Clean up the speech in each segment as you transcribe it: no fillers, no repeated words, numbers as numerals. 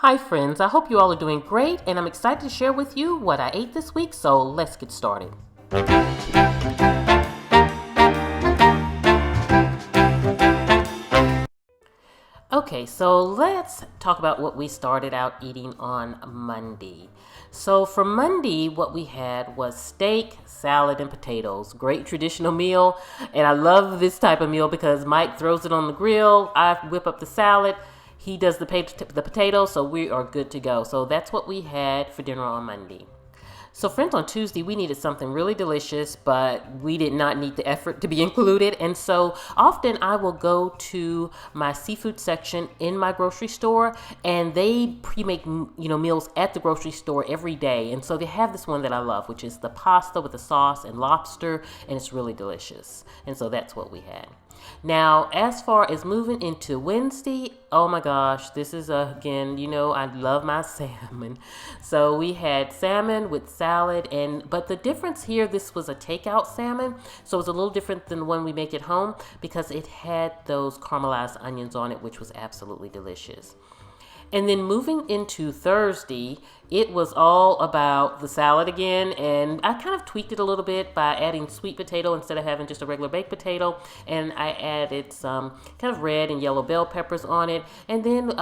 Hi friends, I hope you all are doing great and I'm excited to share with you what I ate this week, so let's get started. Okay, so let's talk about what we started out eating on Monday. So for Monday, what we had was steak, salad, and potatoes. Great traditional meal, and I love this type of meal because Mike throws it on the grill, I whip up the salad, he does the potatoes, so we are good to go. So that's what we had for dinner on Monday. So friends, on Tuesday, we needed something really delicious, but we did not need the effort to be included. And so often I will go to my seafood section in my grocery store, and they pre-make, meals at the grocery store every day. And so they have this one that I love, which is the pasta with the sauce and lobster, and it's really delicious. And so that's what we had. Now, as far as moving into Wednesday, oh my gosh, this is again, I love my salmon. So we had salmon with salad, but the difference here, this was a takeout salmon, so it's a little different than the one we make at home because it had those caramelized onions on it, which was absolutely delicious. And then moving into Thursday, it was all about the salad again, and I kind of tweaked it a little bit by adding sweet potato instead of having just a regular baked potato, and I added some kind of red and yellow bell peppers on it, and then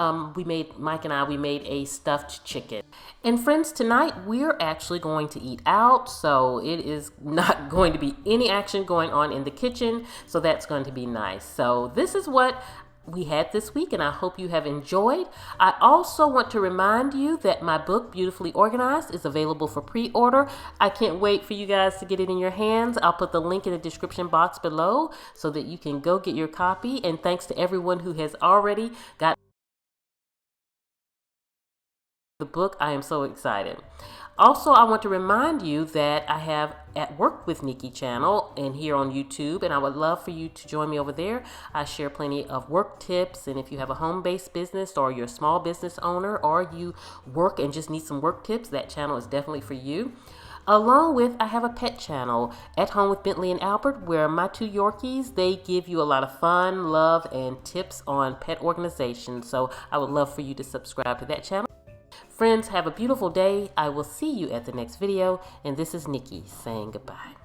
Mike and I made a stuffed chicken. And friends, tonight we're actually going to eat out, so it is not going to be any action going on in the kitchen, so that's going to be nice. So this is what we had this week, and I hope you have enjoyed. I also want to remind you that my book, Beautifully Organized, is available for pre-order. I can't wait for you guys to get it in your hands. I'll put the link in the description box below so that you can go get your copy. And thanks to everyone who has already got the book. I am so excited. Also, I want to remind you that I have At Work with Nikki channel and here on YouTube, and I would love for you to join me over there. I share plenty of work tips, and if you have a home-based business or you're a small business owner or you work and just need some work tips, that channel is definitely for you. Along with, I have a pet channel, At Home with Bentley and Albert, where my two Yorkies, they give you a lot of fun, love, and tips on pet organization. So I would love for you to subscribe to that channel. Friends, have a beautiful day. I will see you at the next video. And this is Nikki saying goodbye.